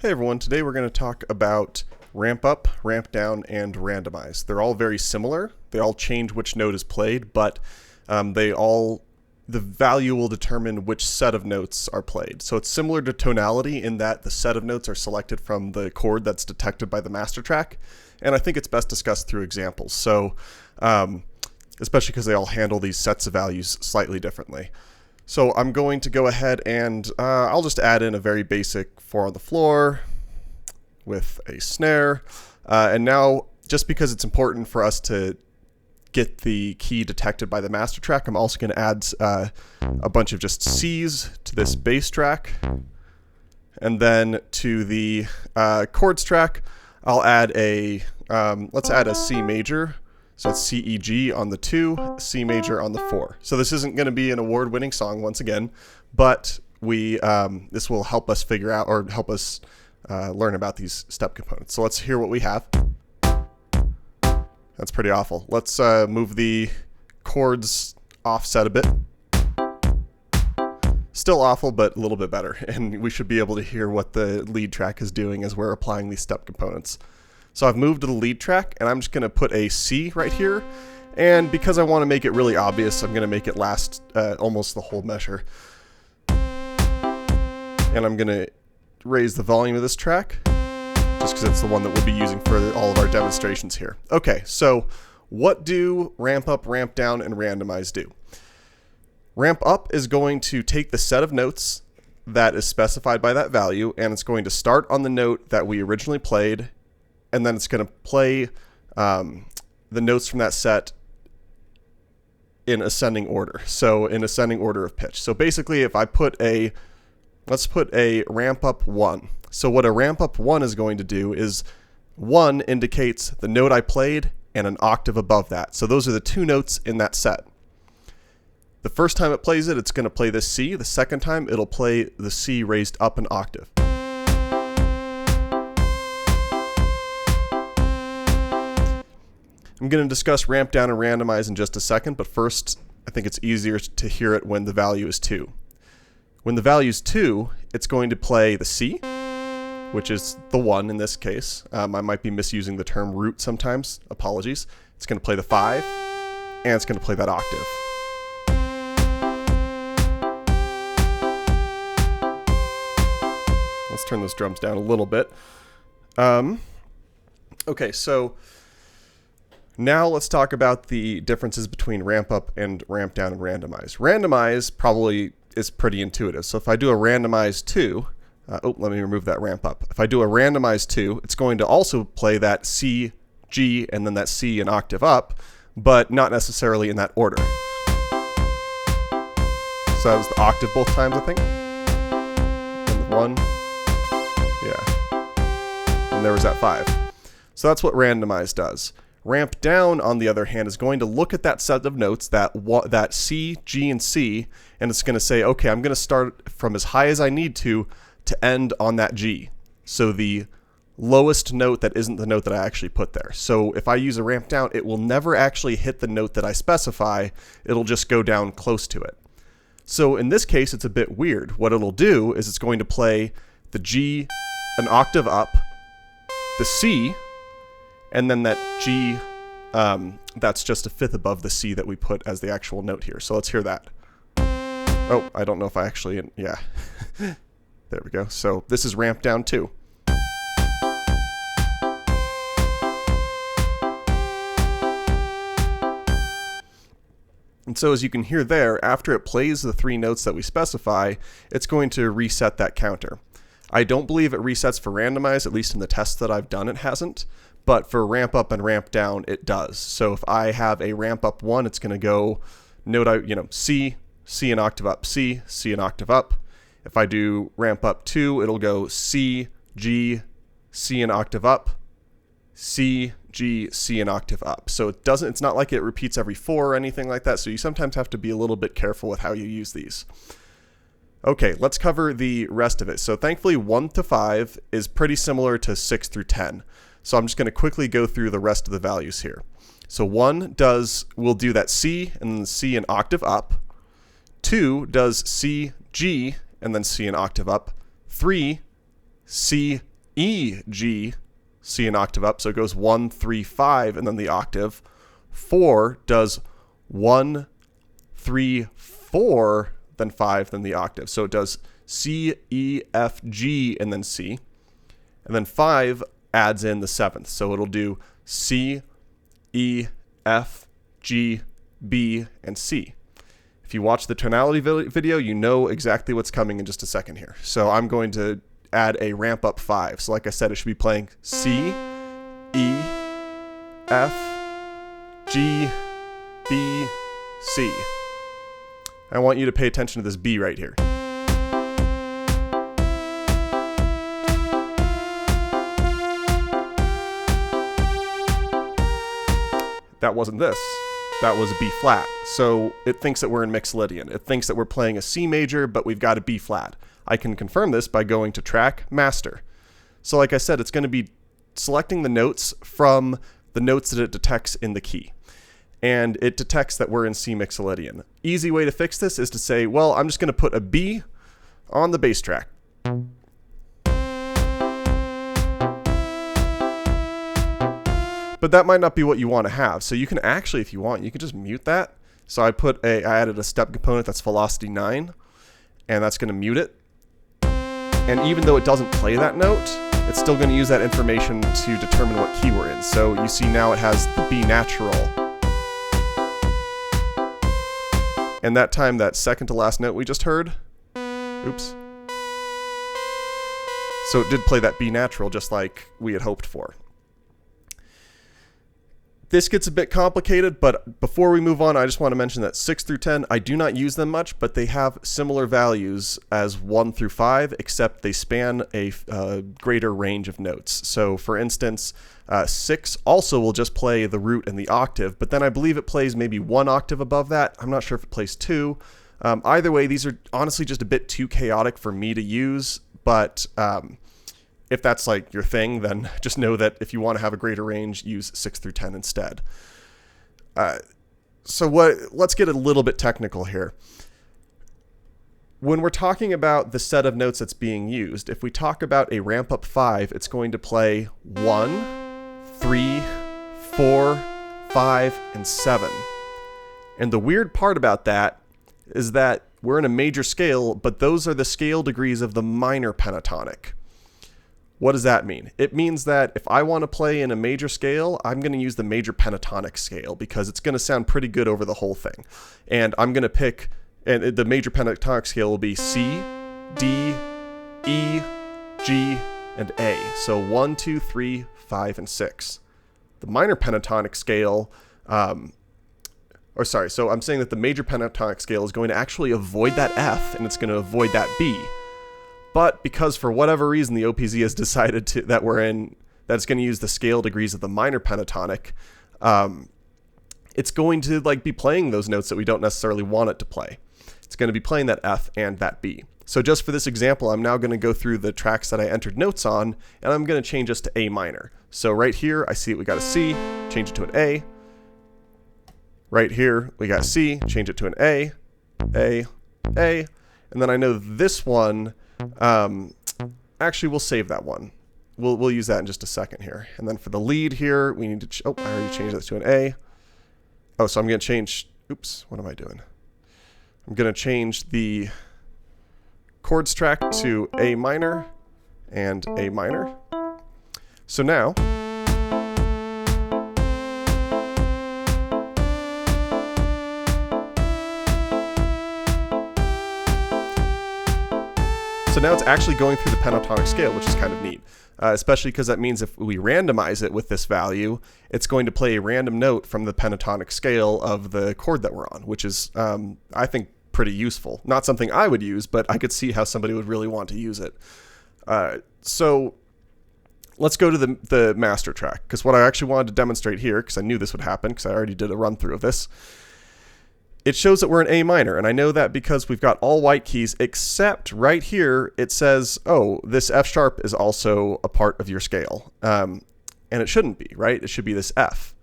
Hey everyone, today we're going to talk about ramp up, ramp down, and randomize. They're all very similar. They all change which note is played, but the value will determine which set of notes are played. So it's similar to tonality in that the set of notes are selected from the chord that's detected by the master track, and I think it's best discussed through examples. So especially because they all handle these sets of values slightly differently. So I'm going to go ahead and I'll just add in a very basic 4 on the floor with a snare. And now, just because it's important for us to get the key detected by the master track, I'm also going to add a bunch of just C's to this bass track. And then to the chords track, I'll add let's add a C major. So it's C, E, G on the 2, C major on the 4. So this isn't going to be an award-winning song once again, but this will help us figure out or help us learn about these step components. So let's hear what we have. That's pretty awful. Let's move the chords offset a bit. Still awful, but a little bit better. And we should be able to hear what the lead track is doing as we're applying these step components. So I've moved to the lead track, and I'm just going to put a C right here. And because I want to make it really obvious, I'm going to make it last almost the whole measure. And I'm going to raise the volume of this track, just because it's the one that we'll be using for all of our demonstrations here. Okay, so what do ramp up, ramp down, and randomize do? Ramp up is going to take the set of notes that is specified by that value, and it's going to start on the note that we originally played, and then it's going to play the notes from that set in ascending order. So in ascending order of pitch. So basically, if I put let's put a ramp up 1. So what a ramp up 1 is going to do is 1 indicates the note I played and an octave above that. So those are the 2 notes in that set. The first time it plays it, it's going to play this C. The second time, it'll play the C raised up an octave. I'm going to discuss ramp down and randomize in just a second, but first, I think it's easier to hear it when the value is 2. When the value is 2, it's going to play the C, which is the 1 in this case. I might be misusing the term root sometimes. Apologies. It's going to play the 5, and it's going to play that octave. Let's turn those drums down a little bit. Okay, so now let's talk about the differences between ramp up and ramp down and randomize. Randomize probably is pretty intuitive. So if I do a randomize 2, let me remove that ramp up. If I do a randomize 2, it's going to also play that C, G, and then that C an octave up, but not necessarily in that order. So that was the octave both times, I think. And the 1. Yeah. And there was that 5. So that's what randomize does. Ramp down, on the other hand, is going to look at that set of notes, that C, G, and C, and it's going to say, okay, I'm going to start from as high as I need to end on that G. So the lowest note that isn't the note that I actually put there. So if I use a ramp down, it will never actually hit the note that I specify. It'll just go down close to it. So in this case, it's a bit weird. What it'll do is it's going to play the G an octave up, the C, and then that G, that's just a fifth above the C that we put as the actual note here. So let's hear that. Oh, I don't know if I actually, yeah. There we go. So this is ramp down 2. And so as you can hear there, after it plays the 3 notes that we specify, it's going to reset that counter. I don't believe it resets for randomize, at least in the tests that I've done it hasn't. But for ramp up and ramp down, it does. So if I have a ramp up 1, it's going to go C, C an octave up, C, C an octave up. If I do ramp up 2, it'll go C, G, C an octave up, C, G, C an octave up. So it's not like it repeats every 4 or anything like that. So you sometimes have to be a little bit careful with how you use these. Okay, let's cover the rest of it. So thankfully 1 to 5 is pretty similar to 6 through 10. So I'm just going to quickly go through the rest of the values here. So 1 will do that C and then C an octave up. 2 does C, G, and then C an octave up. 3, C, E, G, C an octave up. So it goes 1, 3, 5, and then the octave. 4 does 1, 3, 4, then 5, then the octave. So it does C, E, F, G, and then C. And then 5 adds in the 7th. So it'll do C, E, F, G, B, and C. If you watch the tonality video, you know exactly what's coming in just a second here. So I'm going to add a ramp up 5. So like I said, it should be playing C, E, F, G, B, C. I want you to pay attention to this B right here. That wasn't this. That was a B flat. So it thinks that we're in Mixolydian. It thinks that we're playing a C major, but we've got a B flat. I can confirm this by going to track master. So like I said, it's going to be selecting the notes from the notes that it detects in the key. And it detects that we're in C Mixolydian. Easy way to fix this is to say, well, I'm just going to put a B on the bass track. But that might not be what you want to have. So you can actually, if you want, you can just mute that. So I added a step component that's velocity 9, and that's going to mute it. And even though it doesn't play that note, it's still going to use that information to determine what key we're in. So you see now it has the B natural. And that time, that second to last note we just heard, oops. So it did play that B natural just like we had hoped for. This gets a bit complicated, but before we move on, I just want to mention that 6 through 10, I do not use them much, but they have similar values as 1 through 5, except they span a greater range of notes. So for instance, 6 also will just play the root and the octave, but then I believe it plays maybe 1 octave above that. I'm not sure if it plays 2. Either way, these are honestly just a bit too chaotic for me to use, but if that's like your thing, then just know that if you want to have a greater range, use 6 through 10 instead. Let's get a little bit technical here. When we're talking about the set of notes that's being used, if we talk about a ramp up 5, it's going to play 1, 3, 4, 5, and 7. And the weird part about that is that we're in a major scale, but those are the scale degrees of the minor pentatonic. What does that mean? It means that if I want to play in a major scale, I'm going to use the major pentatonic scale because it's going to sound pretty good over the whole thing. And I'm going to pick, and the major pentatonic scale will be C, D, E, G, and A. So 1, 2, 3, 5, and 6. The minor pentatonic scale, so I'm saying that the major pentatonic scale is going to actually avoid that F and it's going to avoid that B. But because for whatever reason the OPZ has decided that it's going to use the scale degrees of the minor pentatonic, it's going to be playing those notes that we don't necessarily want it to play. It's going to be playing that F and that B. So just for this example, I'm now going to go through the tracks that I entered notes on, and I'm going to change this to A minor. So right here, I see we got a C, change it to an A. Right here, we got C, change it to an A, A, and then I know this one. Actually, we'll save that one. We'll use that in just a second here. And then for the lead here, we need to, I already changed that to an A. Oh, so I'm going to change, oops, what am I doing? I'm going to change the chords track to A minor and A minor. So now, now it's actually going through the pentatonic scale, which is kind of neat, especially because that means if we randomize it with this value, it's going to play a random note from the pentatonic scale of the chord that we're on, which is, I think, pretty useful. Not something I would use, but I could see how somebody would really want to use it. So let's go to the master track, because what I actually wanted to demonstrate here, because I knew this would happen, because I already did a run through of this, it shows that we're in A minor, and I know that because we've got all white keys, except right here it says, oh, this F sharp is also a part of your scale. And it shouldn't be, right? It should be this F.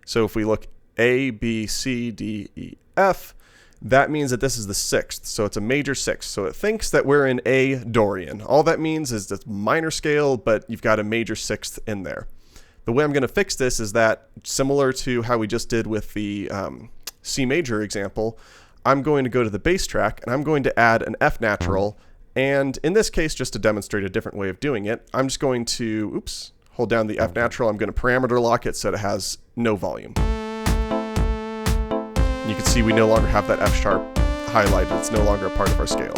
So if we look A, B, C, D, E, F, that means that this is the sixth. So it's a major sixth. So it thinks that we're in A Dorian. All that means is this minor scale, but you've got a major sixth in there. The way I'm going to fix this is that, similar to how we just did with the C major example, I'm going to go to the bass track and I'm going to add an F natural. And in this case, just to demonstrate a different way of doing it, I'm just going to, hold down the F natural. I'm going to parameter lock it so that it has no volume. You can see we no longer have that F sharp highlighted. It's no longer a part of our scale.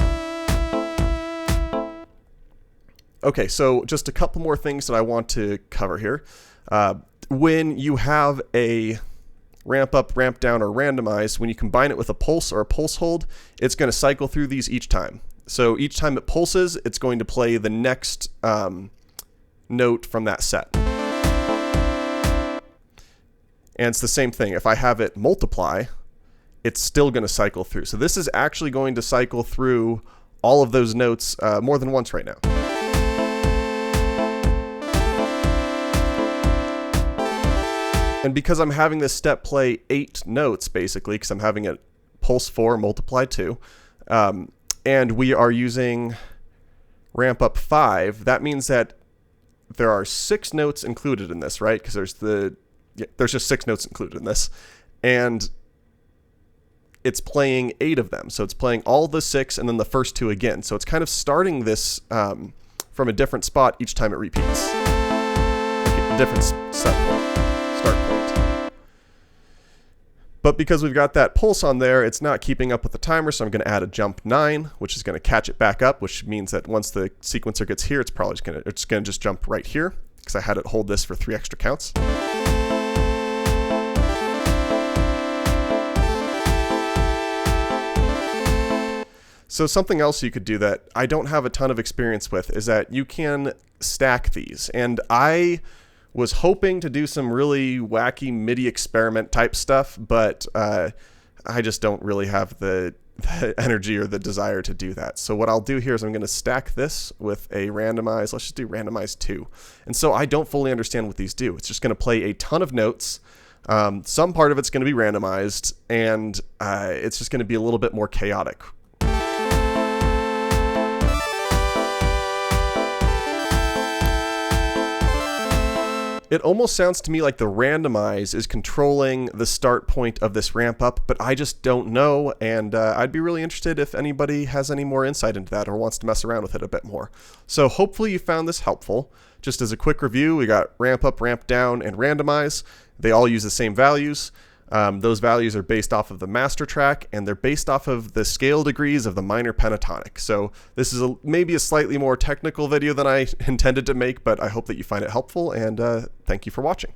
Okay, so just a couple more things that I want to cover here. When you have a ramp up, ramp down, or randomize, when you combine it with a pulse or a pulse hold, it's going to cycle through these each time. So each time it pulses, it's going to play the next note from that set. And it's the same thing. If I have it multiply, it's still going to cycle through. So this is actually going to cycle through all of those notes more than once right now. And because I'm having this step play 8 notes, basically, because I'm having it pulse 4, multiply 2, and we are using ramp up 5, that means that there are 6 notes included in this, right? Because there's just 6 notes included in this. And it's playing 8 of them. So it's playing all the 6 and then the first 2 again. So it's kind of starting this from a different spot each time it repeats. Like a different set point, start point. But because we've got that pulse on there, it's not keeping up with the timer, so I'm going to add a jump 9, which is going to catch it back up, which means that once the sequencer gets here, it's probably just going to jump right here, because I had it hold this for 3 extra counts. So something else you could do that I don't have a ton of experience with is that you can stack these. And I was hoping to do some really wacky MIDI experiment type stuff, but I just don't really have the energy or the desire to do that. So what I'll do here is I'm going to stack this with a randomize. Let's just do randomize 2. And so I don't fully understand what these do. It's just going to play a ton of notes. Some part of it's going to be randomized, and it's just going to be a little bit more chaotic. It almost sounds to me like the randomize is controlling the start point of this ramp up, but I just don't know, and I'd be really interested if anybody has any more insight into that or wants to mess around with it a bit more. So hopefully you found this helpful. Just as a quick review, we got ramp up, ramp down, and randomize. They all use the same values. Those values are based off of the master track, and they're based off of the scale degrees of the minor pentatonic. So this is maybe a slightly more technical video than I intended to make, but I hope that you find it helpful, and thank you for watching.